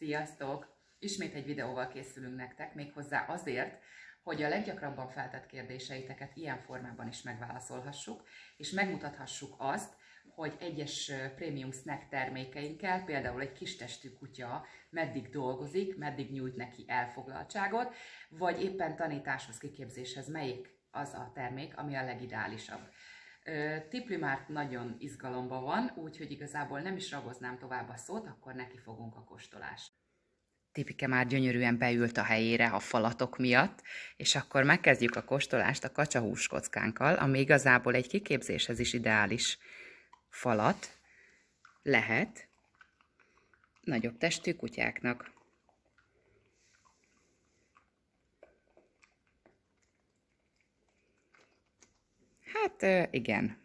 Sziasztok! Ismét egy videóval készülünk nektek, méghozzá azért, hogy a leggyakrabban feltett kérdéseiteket ilyen formában is megválaszolhassuk, és megmutathassuk azt, hogy egyes prémium snack termékeinkkel, például egy kistestű kutya meddig dolgozik, meddig nyújt neki elfoglaltságot, vagy éppen tanításhoz, kiképzéshez melyik az a termék, ami a legideálisabb. Tipli már nagyon izgalomban van, úgyhogy igazából nem is ragoznám tovább a szót, akkor neki fogunk a kóstolásra. Tipike már gyönyörűen beült a helyére a falatok miatt, és akkor megkezdjük a kóstolást a kacsahús kockánkkal, ami igazából egy kiképzéshez is ideális falat lehet nagyobb testű kutyáknak. Hát igen,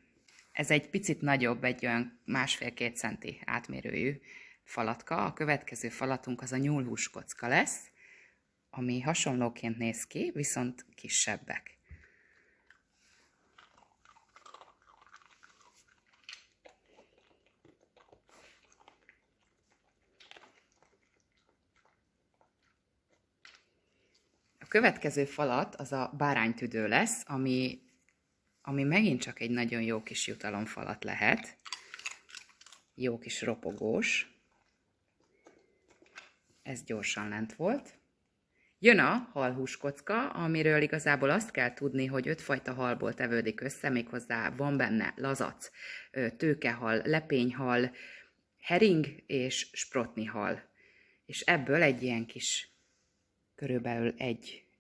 ez egy picit nagyobb, egy olyan 1,5-2 centi átmérőjű falatka. A következő falatunk az a nyúlhús kocka lesz, ami hasonlóként néz ki, viszont kisebbek. A következő falat az a báránytüdő lesz, ami megint csak egy nagyon jó kis jutalomfalat lehet. Jó kis ropogós. Ez gyorsan lent volt. Jön a halhúskocka, amiről igazából azt kell tudni, hogy 5 fajta halból tevődik össze, méghozzá van benne lazac, tőkehal, lepényhal, hering és sprotnihal. És ebből egy ilyen kis, körülbelül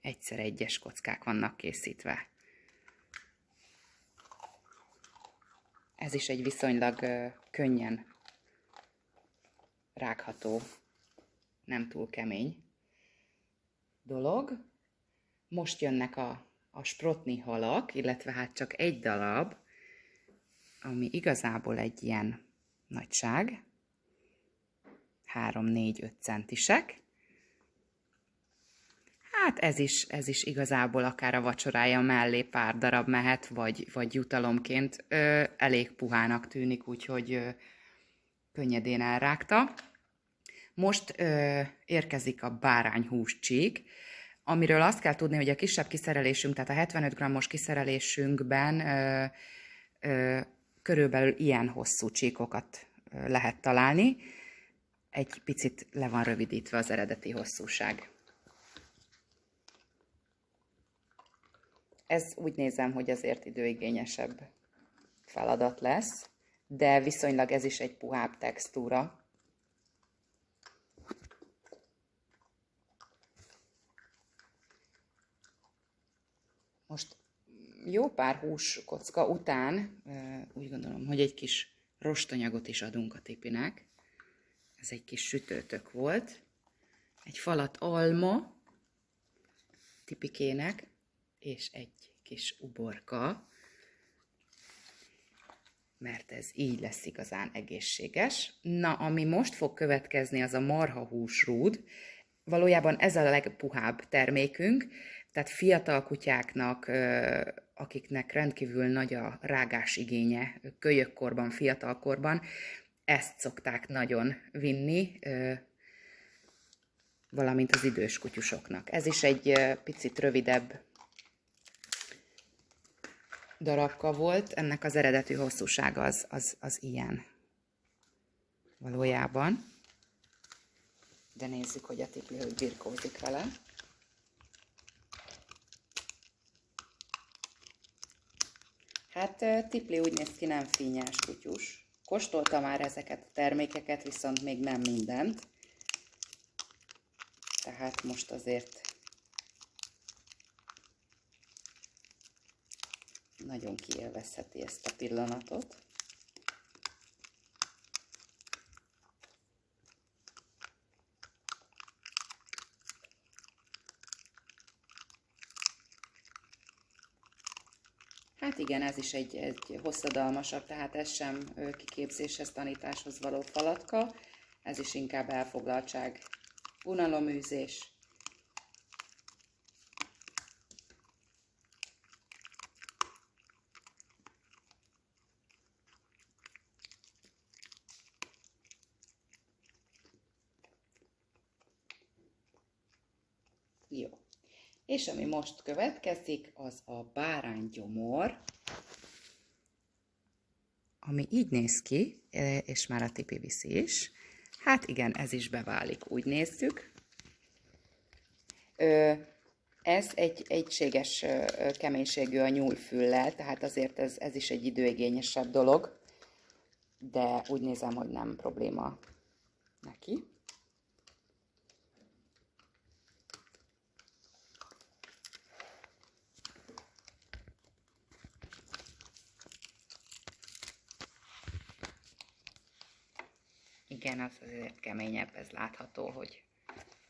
egyszer egyes kockák vannak készítve. Ez is egy viszonylag könnyen rágható, nem túl kemény dolog. Most jönnek a sprotni halak, illetve hát csak egy darab, ami igazából egy ilyen nagyság, 3-4-5 centisek. Hát ez is igazából akár a vacsorája mellé pár darab mehet, vagy jutalomként elég puhának tűnik, úgyhogy könnyedén elrágta. Most érkezik a bárányhúscsík, amiről azt kell tudni, hogy a kisebb kiszerelésünk, tehát a 75 g-os kiszerelésünkben körülbelül ilyen hosszú csíkokat lehet találni. Egy picit le van rövidítve az eredeti hosszúság. Ez úgy nézem, hogy azért időigényesebb feladat lesz, de viszonylag ez is egy puhább textúra. Most jó pár húskocka után úgy gondolom, hogy egy kis rostanyagot is adunk a Tipinek. Ez egy kis sütőtök volt. Egy falat alma Tipikének, és egy kis uborka, mert ez így lesz igazán egészséges. Na, ami most fog következni, az a marhahúsrúd. Valójában ez a legpuhább termékünk, tehát fiatal kutyáknak, akiknek rendkívül nagy a rágás igénye, kölyökkorban, fiatalkorban, ezt szokták nagyon vinni, valamint az idős kutyusoknak. Ez is egy picit rövidebb darabka volt, ennek az eredeti hosszúsága az ilyen valójában. De nézzük, hogy a Tipli hogy birkózik vele. Hát Tipli úgy néz ki, nem fínyás kutyus. Kóstolta már ezeket a termékeket, viszont még nem mindent. Tehát most azért nagyon kiélvezheti ezt a pillanatot. Hát igen, ez is egy hosszadalmasabb, tehát ez sem kiképzéshez, tanításhoz való falatka, ez is inkább elfoglaltság, unaloműzés. Jó. És ami most következik, az a báránygyomor, ami így néz ki, és már a Tipi viszi is. Hát igen, ez is beválik, úgy nézzük. Ez egy egységes keménységű a nyúlfüllel, tehát azért ez is egy időigényesebb dolog, de úgy nézem, hogy nem probléma neki. Igen, az azért keményebb, ez látható, hogy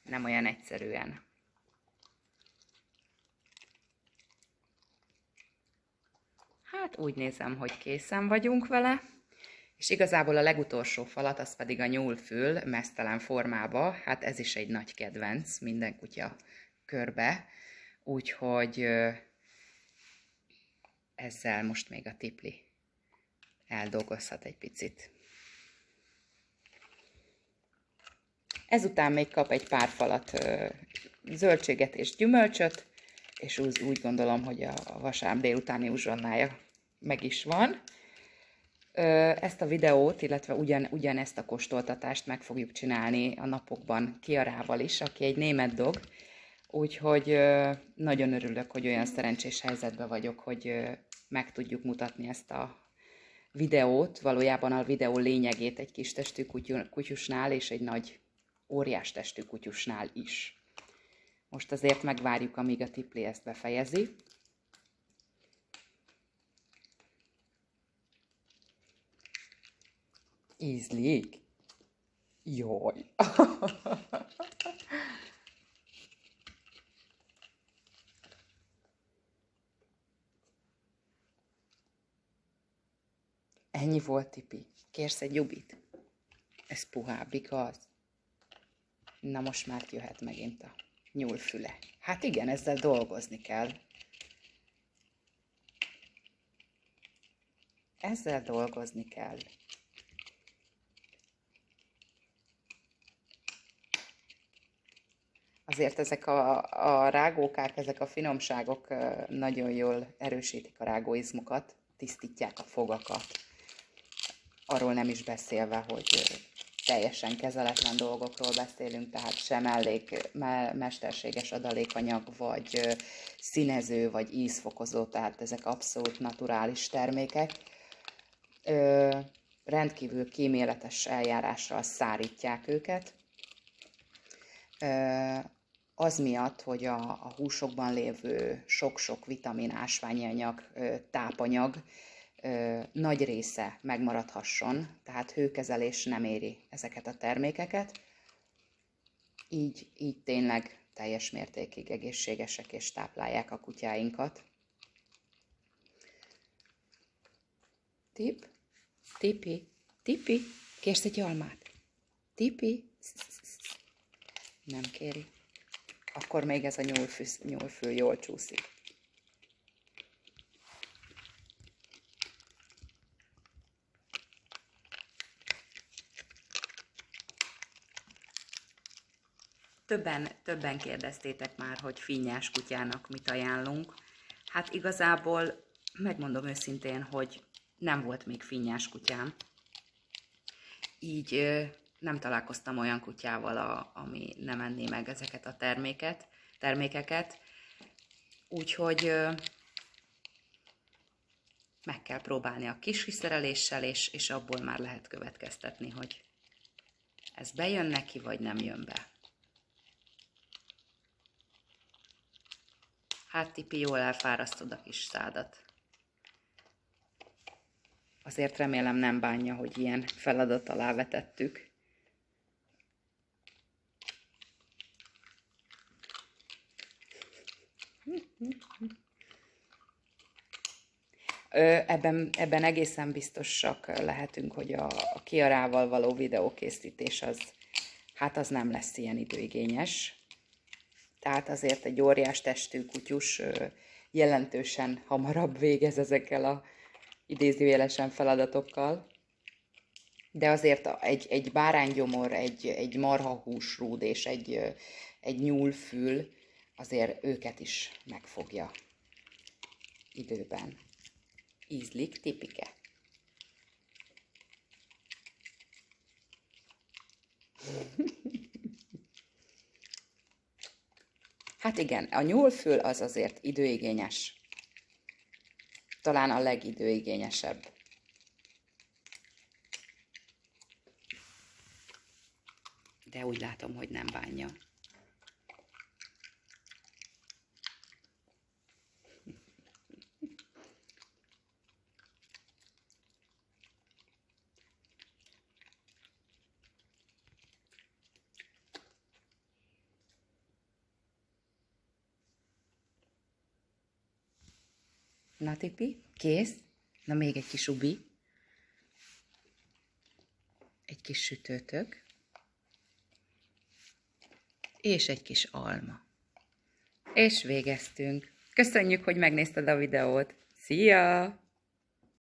nem olyan egyszerűen. Hát úgy nézem, hogy készen vagyunk vele, és igazából a legutolsó falat, az pedig a nyúlfül meztelen formába, hát ez is egy nagy kedvenc, minden kutya körbe, úgyhogy ezzel most még a Tipli eldolgozhat egy picit. Ezután még kap egy pár falat zöldséget és gyümölcsöt, és úgy gondolom, hogy a vasárnap délutáni uzsonnája meg is van. Ezt a videót, illetve ugyanezt a kóstoltatást meg fogjuk csinálni a napokban Kiarával is, aki egy német dog, úgyhogy nagyon örülök, hogy olyan szerencsés helyzetben vagyok, hogy meg tudjuk mutatni ezt a videót, valójában a videó lényegét egy kis testű kutyusnál és egy nagy óriás testű kutyusnál is. Most azért megvárjuk, amíg a Tipli ezt befejezi. Ízlik? Jaj! Ennyi volt, Tipi. Kérsz egy jubit? Ez puhább, igaz? Na most már jöhet megint a nyúlfüle. Hát igen, ezzel dolgozni kell. Ezzel dolgozni kell. Azért ezek a rágókák, ezek a finomságok nagyon jól erősítik a rágóizmukat, tisztítják a fogakat. Arról nem is beszélve, hogy teljesen kezeletlen dolgokról beszélünk, tehát sem mesterséges adalékanyag, vagy színező, vagy ízfokozó, tehát ezek abszolút naturális termékek. Rendkívül kíméletes eljárással szárítják őket. Az miatt, hogy a húsokban lévő sok-sok vitamin, ásványi anyag, tápanyag nagy része megmaradhasson, tehát hőkezelés nem éri ezeket a termékeket. Így tényleg teljes mértékig egészségesek és táplálják a kutyáinkat. Tipi, kérsz egy almát? Tipi? Nem kéri. Akkor még ez a nyúlfül jól csúszik. Többen kérdeztétek már, hogy finnyás kutyának mit ajánlunk. Hát igazából megmondom őszintén, hogy nem volt még finnyás kutyám. Így nem találkoztam olyan kutyával, ami nem enné meg ezeket a termékeket. Úgyhogy meg kell próbálni a kis kiszereléssel, és abból már lehet következtetni, hogy ez bejön neki, vagy nem jön be. Hát Tipi, jól elfárasztod a kis szádat. Azért remélem nem bánja, hogy ilyen feladat alá vetettük. Ebben egészen biztosak lehetünk, hogy a Kiarával való videókészítés az nem lesz ilyen időigényes. Tehát azért egy óriás testű kutyus jelentősen hamarabb végez ezekkel a idézőjelesen feladatokkal. De azért egy báránygyomor, egy marhahúsrúd és egy nyúlfül, azért őket is megfogja időben. Ízlik, tipike. Hát igen, a nyúlfül az azért időigényes. Talán a legidőigényesebb. De úgy látom, hogy nem bánja. Na, Tipi, kész? Na, még egy kis ubi. Egy kis sütőtök. És egy kis alma. És végeztünk. Köszönjük, hogy megnézted a videót. Szia!